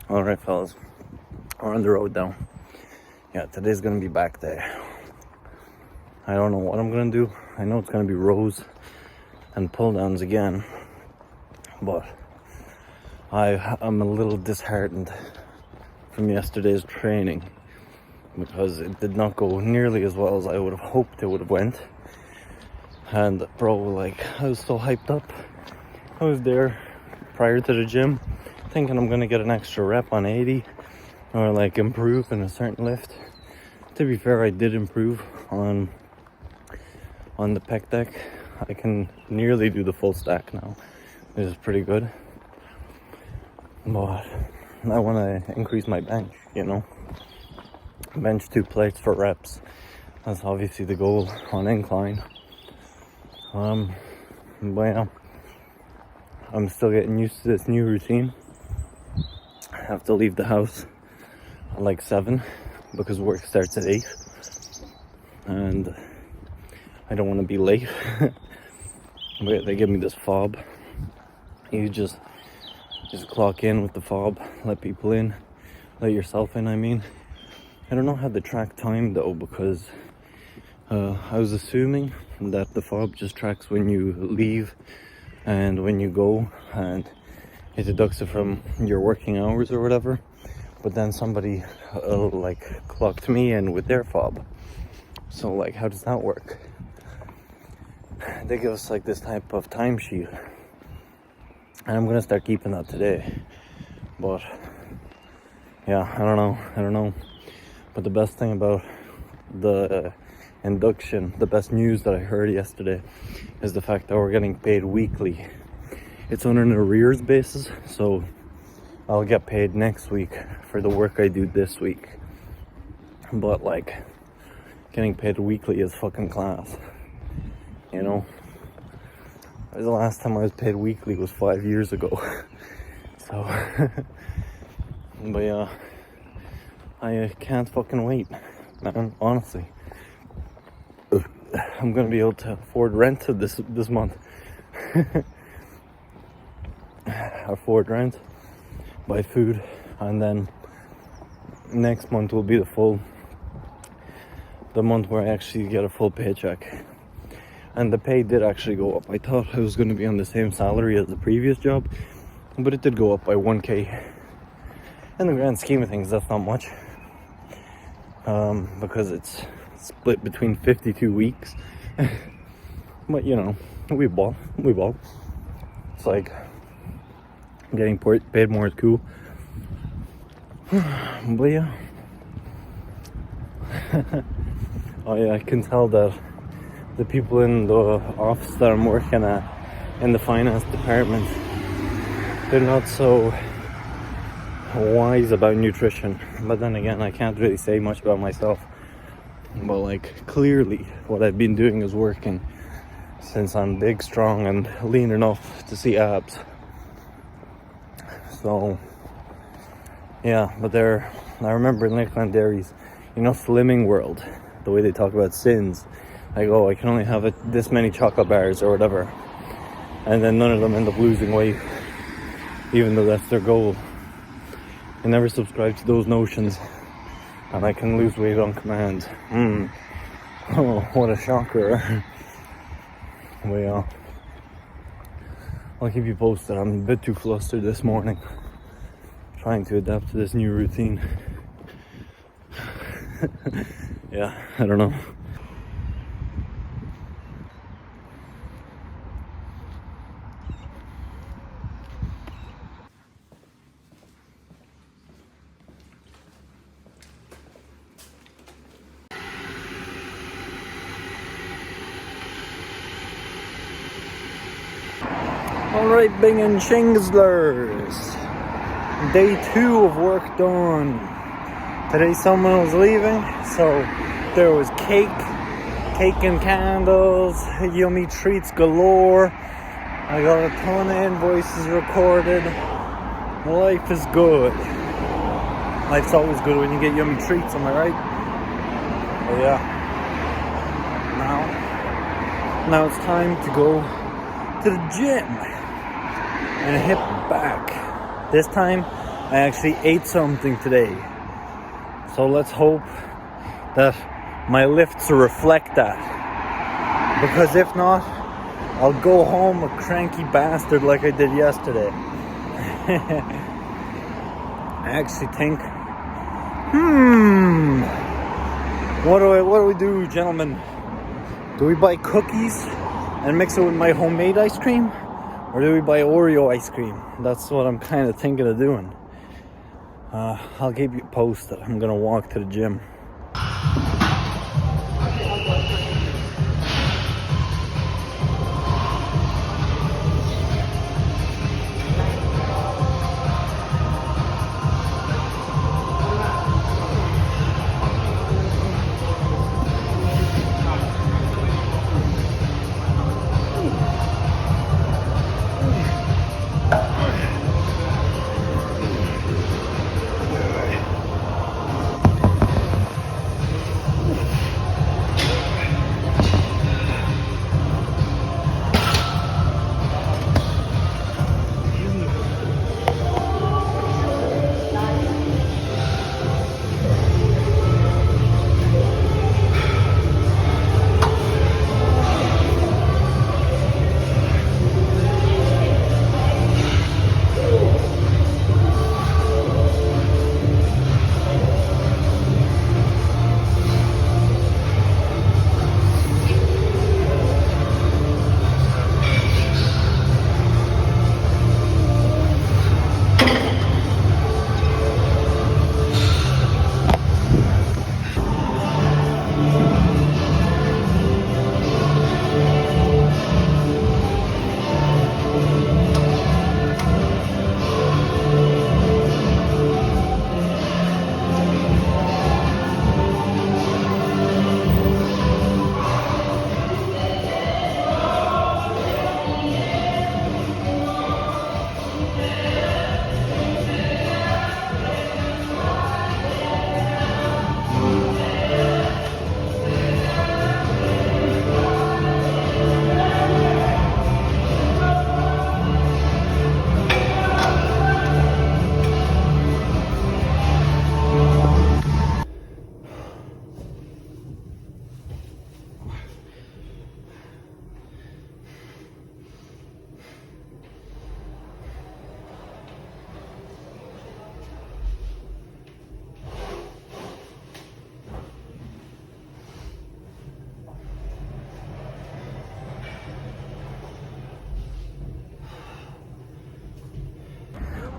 Alright, fellas, we're on the road now. Yeah, today's gonna be back day. I don't know what I'm gonna do. I know it's gonna be rows and pull downs again, but I'm a little disheartened from yesterday's training because it did not go nearly as well as I would have hoped it would have went. And bro, like, I was so hyped up. I was there prior to the gym thinking I'm gonna get an extra rep on 80 or like improve in a certain lift. To be fair, I did improve on the pec deck. I can nearly do the full stack now, which is pretty good. But I want to increase my bench, you know. Bench 2 plates for reps. That's obviously the goal on incline. But yeah, I'm still getting used to this new routine. I have to leave the house at like 7 because work starts at 8. And I don't want to be late. But they give me this fob. You just clock in with the fob, let people in, let yourself in, I mean. I don't know how to track time though, because I was assuming that the fob just tracks when you leave and when you go, and it deducts it from your working hours or whatever. But then somebody like clocked me in with their fob. So like, how does that work? They give us like this type of timesheet, and I'm gonna start keeping that today. But yeah, I don't know. But the best thing about the induction, the best news that I heard yesterday, is the fact that we're getting paid weekly. It's on an arrears basis, so I'll get paid next week for the work I do this week. But like, getting paid weekly is fucking class, you know. The last time I was paid weekly was 5 years ago. So but yeah, I can't fucking wait, man, honestly. I'm gonna be able to afford rent this month. Afford rent, buy food, and then next month will be the month where I actually get a full paycheck. And the pay did actually go up. I thought I was going to be on the same salary as the previous job, but it did go up by 1k. In the grand scheme of things, that's not much, because it's split between 52 weeks. But you know, we ball. It's like getting paid more is cool. But yeah, I can tell that the people in the office that I'm working at, in the finance department, they're not so wise about nutrition. But then again, I can't really say much about myself. But like, clearly what I've been doing is working, since I'm big, strong, and lean enough to see abs. So yeah, but I remember in Lakeland Dairies, you know, Slimming World, the way they talk about sins. Like, oh, I can only have this many chocolate bars or whatever. And then none of them end up losing weight, even though that's their goal. I never subscribe to those notions, and I can lose weight on command. Oh, what a shocker. But yeah, I'll keep you posted. I'm a bit too flustered this morning, trying to adapt to this new routine. Yeah, I don't know. Alright, Bing and Chingslers. Day 2 of work done. Today someone was leaving, so there was cake and candles, yummy treats galore. I got a ton of invoices recorded. Life is good. Life's always good when you get yummy treats, am I right? Oh yeah. Now it's time to go to the gym and hit back. This time I actually ate something today. So let's hope that my lifts reflect that. Because if not, I'll go home a cranky bastard like I did yesterday. I actually think, what do we do, gentlemen? Do we buy cookies and mix it with my homemade ice cream? Or do we buy Oreo ice cream? That's what I'm kind of thinking of doing. I'll keep you posted. I'm gonna walk to the gym.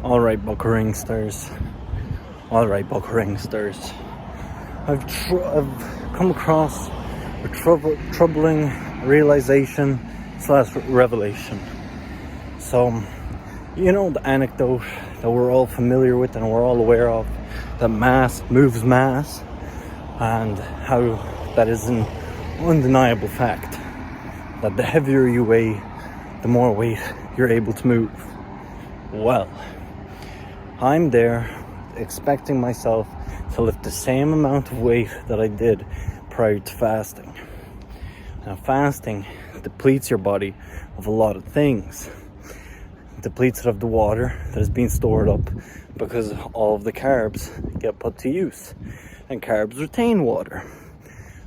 Alright, Buckeringsters. I've come across a troubling realization / revelation. So, you know the anecdote that we're all familiar with and we're all aware of, that mass moves mass, and how that is an undeniable fact, that the heavier you weigh, the more weight you're able to move. Well, I'm there expecting myself to lift the same amount of weight that I did prior to fasting. Now, fasting depletes your body of a lot of things. It depletes it of the water that is being stored up because all of the carbs get put to use, and carbs retain water.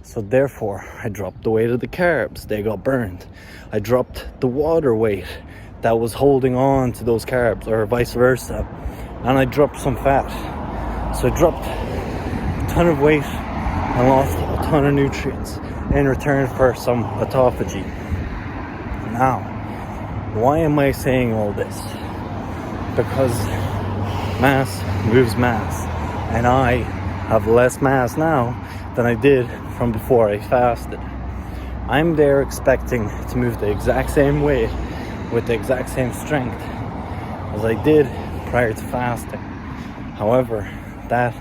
So therefore, I dropped the weight of the carbs. They got burned. I dropped the water weight that was holding on to those carbs, or vice versa, and I dropped some fat. So I dropped a ton of weight and lost a ton of nutrients in return for some autophagy. Now, why am I saying all this? Because mass moves mass, and I have less mass now than I did from before I fasted. I'm there expecting to move the exact same weight with the exact same strength as I did prior to fasting. However, that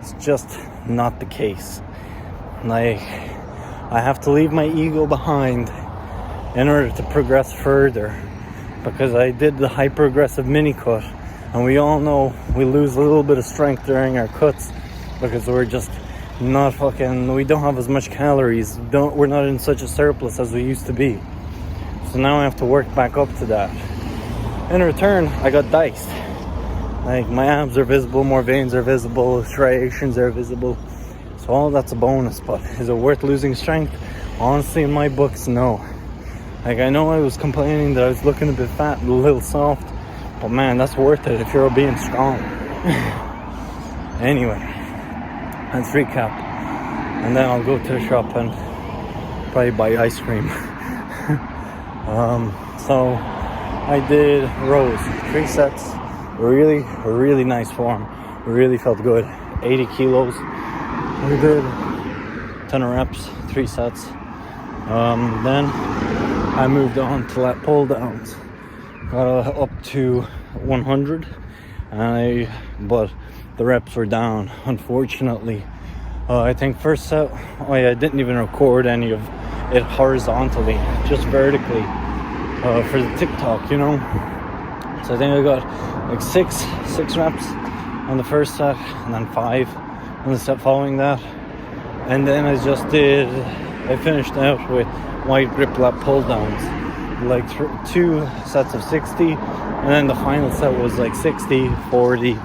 is just not the case. I have to leave my ego behind in order to progress further, because I did the hyper aggressive mini cut, and we all know we lose a little bit of strength during our cuts because we're just not we don't have as much calories, we're not in such a surplus as we used to be. So now I have to work back up to that. In return, I got diced. Like, my abs are visible, more veins are visible, striations are visible. So all that's a bonus, but is it worth losing strength? Honestly, in my books, no. Like, I know I was complaining that I was looking a bit fat and a little soft, but man, that's worth it if you're being strong. Anyway, let's recap. And then I'll go to the shop and probably buy ice cream. So I did rows, 3 sets, really nice form, really felt good, 80 kilos, we did 10 reps, 3 sets. Then I moved on to lat pull downs, got up to 100, but the reps were down, unfortunately. I think first set, I didn't even record any of it horizontally, just vertically, for the TikTok, you know. So I think I got like six reps on the first set, and then 5 on the set following that. And then I finished out with wide grip lat pull downs, like 2 sets of 60, and then the final set was like 60, 40,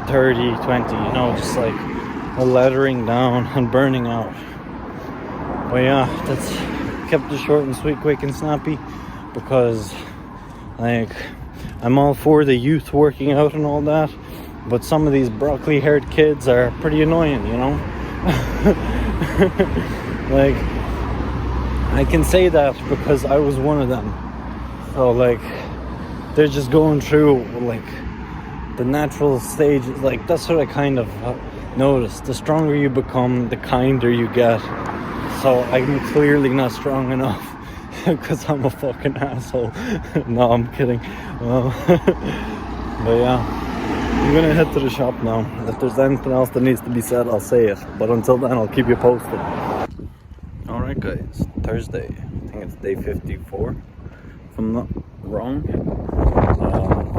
30, 20, you know, just like a lettering down and burning out. But yeah, that's kept it short and sweet, quick and snappy, because like I'm all for the youth working out and all that, but some of these broccoli haired kids are pretty annoying, you know. Like, I can say that because I was one of them. So like, they're just going through like the natural stages. Like, that's what I kind of noticed. The stronger you become, the kinder you get. So I'm clearly not strong enough because I'm a fucking asshole. No, I'm kidding. But yeah, I'm gonna head to the shop now. If there's anything else that needs to be said, I'll say it. But until then, I'll keep you posted. Alright guys, Thursday. I think it's day 54, if I'm not wrong.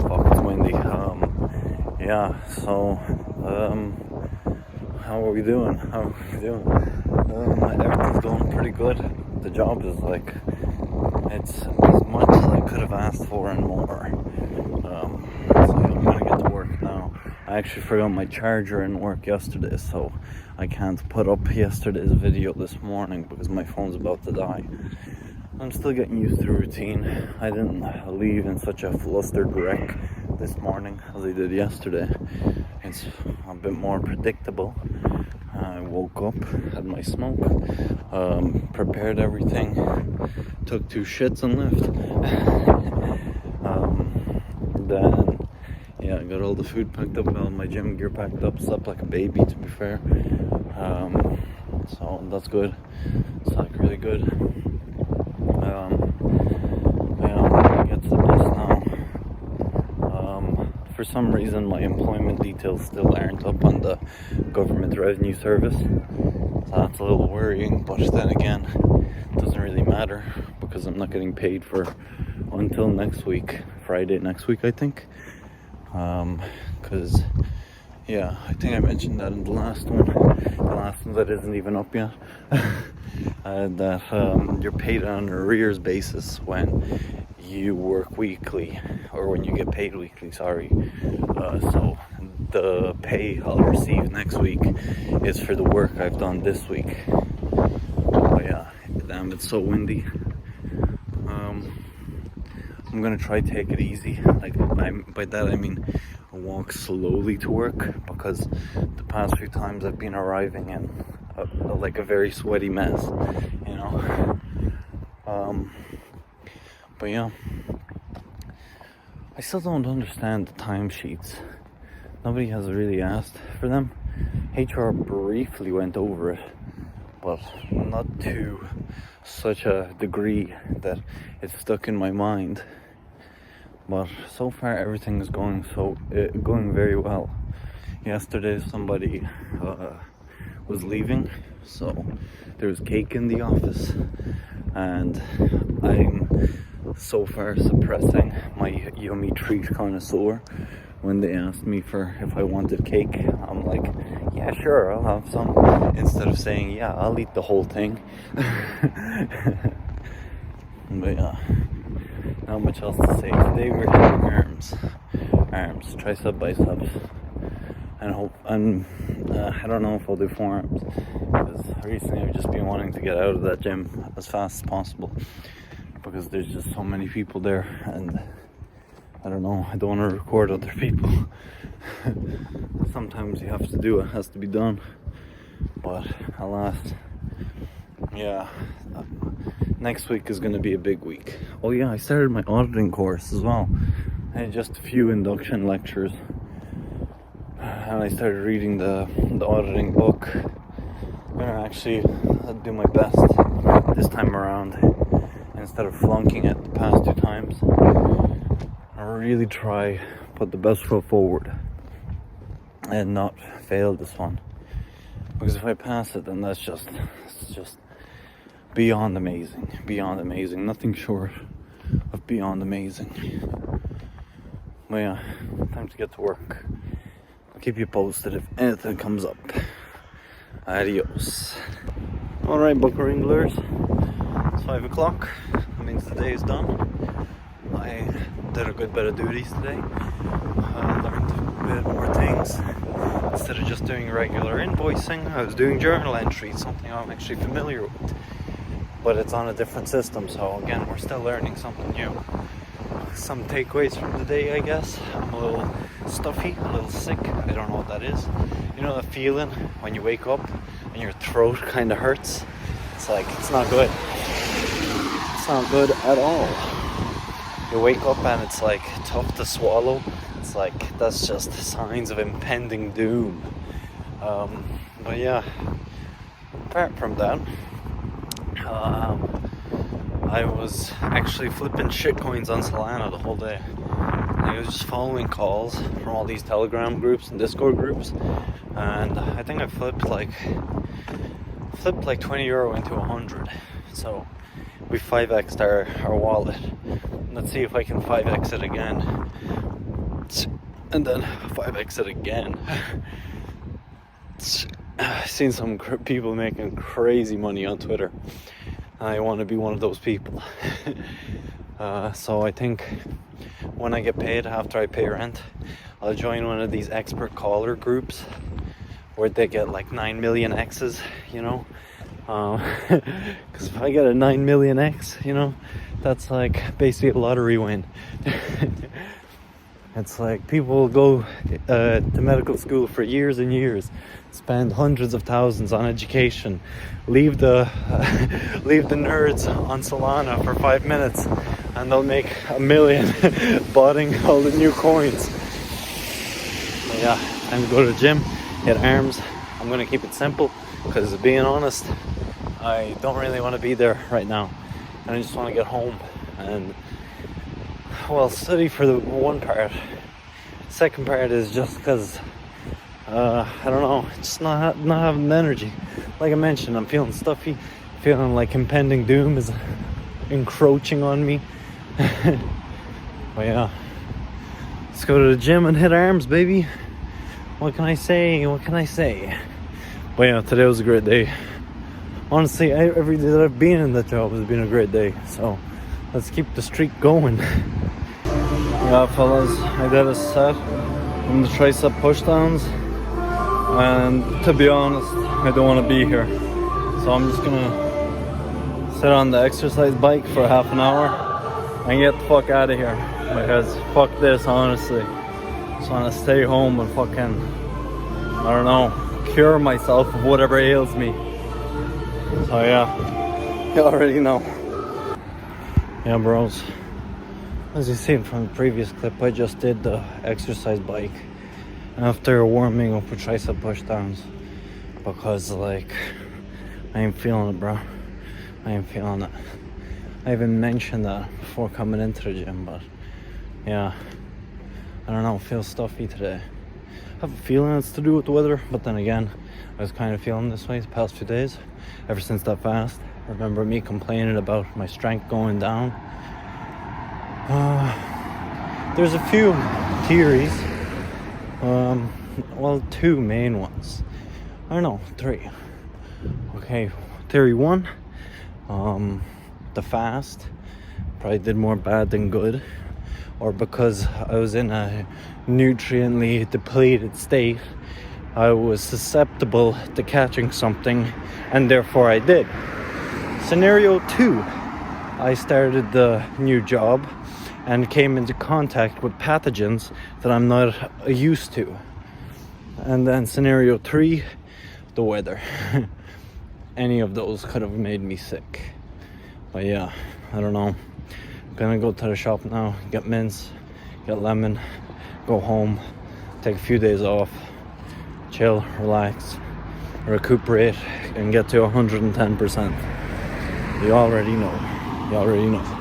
Fuck, it's windy. Yeah, so, how are we doing? Everything's going pretty good. The job is like, it's as much as I could have asked for and more. So I'm gonna get to work now. I actually forgot my charger in work yesterday, so I can't put up yesterday's video this morning because my phone's about to die. I'm still getting used to the routine. I didn't leave in such a flustered wreck this morning as I did yesterday. It's a bit more predictable. I woke up, had my smoke, prepared everything, took 2 shits and left. Then, yeah, I got all the food packed up, got all my gym gear packed up, slept like a baby, to be fair. So that's good. It's like really good. Yeah, I'm gonna get to the bus now. For some reason, my employment details still aren't up on the government revenue service. So that's a little worrying, but then again, it doesn't really matter because I'm not getting paid for until next week, Friday next week, I think. Because yeah, I think I mentioned that in the last one that isn't even up yet. That you're paid on an arrears basis when you work weekly, or when you get paid weekly, sorry. So the pay I'll receive next week is for the work I've done this week. But yeah, damn, it's so windy. I'm gonna try to take it easy. Like, by that I mean walk slowly to work, because the past few times I've been arriving in like a very sweaty mess, you know. But yeah, I still don't understand the timesheets. Nobody has really asked for them. HR briefly went over it, but not to such a degree that it's stuck in my mind. But so far everything is going very well. Yesterday somebody was leaving, so there was cake in the office, and I'm so far suppressing my yummy treat connoisseur. When they asked me if I wanted cake, I'm like, yeah, sure, I'll have some, instead of saying, yeah, I'll eat the whole thing. But yeah, not much else to say. Today we're hitting arms, tricep, biceps, and I don't know if I'll do forearms, because recently I've just been wanting to get out of that gym as fast as possible, because there's just so many people there, and I don't know, I don't want to record other people. Sometimes you have to do it has to be done, but alas, yeah, next week is going to be a big week. Oh yeah, I started my auditing course as well. I had just a few induction lectures, and I started reading the auditing book. I'm gonna actually do my best this time around, instead of flunking it the past 2 times. I really try put the best foot forward and not fail this one, because if I pass it, then it's just beyond amazing, nothing short of beyond amazing. But yeah, time to get to work. I'll keep you posted if anything comes up. Adios. Alright, Book Wranglers, it's 5 o'clock. That means the day is done. I did a good bit of duties today. Learned a bit more things. Instead of just doing regular invoicing, I was doing journal entries, something I'm actually familiar with. But it's on a different system, so again, we're still learning something new. Some takeaways from the day, I guess. I'm a little stuffy, a little sick. I don't know what that is. You know the feeling when you wake up and your throat kind of hurts? It's like, it's not good. It's not good at all. You wake up and it's like tough to swallow. It's like, that's just signs of impending doom. But yeah, apart from that, I was actually flipping shitcoins on Solana the whole day. I was just following calls from all these Telegram groups and Discord groups, and I think I flipped like 20 euro into 100. So we 5x'd our wallet. Let's see if I can 5x it again, and then 5x it again. I've seen some people making crazy money on Twitter. I want to be one of those people. So I think when I get paid, after I pay rent, I'll join one of these expert caller groups where they get like 9 million X's, you know. Because if I get a 9 million X, you know, that's like basically a lottery win. It's like people go to medical school for years and years, spend hundreds of thousands on education, leave the nerds on Solana for 5 minutes, and they'll make $1 million buying all the new coins. But yeah, time to go to the gym, hit arms. I'm gonna keep it simple, because being honest, I don't really want to be there right now, and I just want to get home and, well, study for the one part. Second part is just because I don't know, just not having the energy. Like I mentioned, I'm feeling stuffy, feeling like impending doom is encroaching on me. But yeah, let's go to the gym and hit arms, baby. What can I say? But yeah, today was a great day. Honestly, every day that I've been in that job has been a great day. So let's keep the streak going. Yeah, fellas, I did a set on the tricep pushdowns, and to be honest, I don't want to be here. So I'm just gonna sit on the exercise bike for half an hour and get the fuck out of here, because fuck this, honestly. Just want to stay home and fucking, I don't know, cure myself of whatever ails me. So yeah, you already know. Yeah, bros. As you seen from the previous clip, I just did the exercise bike after warming up with tricep pushdowns, because like, I ain't feeling it, bro. I ain't feeling it. I even mentioned that before coming into the gym, but yeah, I don't know, I feel stuffy today. I have a feeling it's to do with the weather, but then again, I was kind of feeling this way the past few days, ever since that fast. I remember me complaining about my strength going down. There's a few theories. Well, 2 main ones. I don't know, 3. Okay, theory 1, the fast probably did more bad than good, or because I was in a nutriently depleted state, I was susceptible to catching something, and therefore I did. Scenario 2, I started the new job and came into contact with pathogens that I'm not used to. And then scenario 3, the weather. Any of those could have made me sick. But yeah, I don't know. I'm gonna go to the shop now, get mints, get lemon, go home, take a few days off, chill, relax, recuperate, and get to 110%. You already know.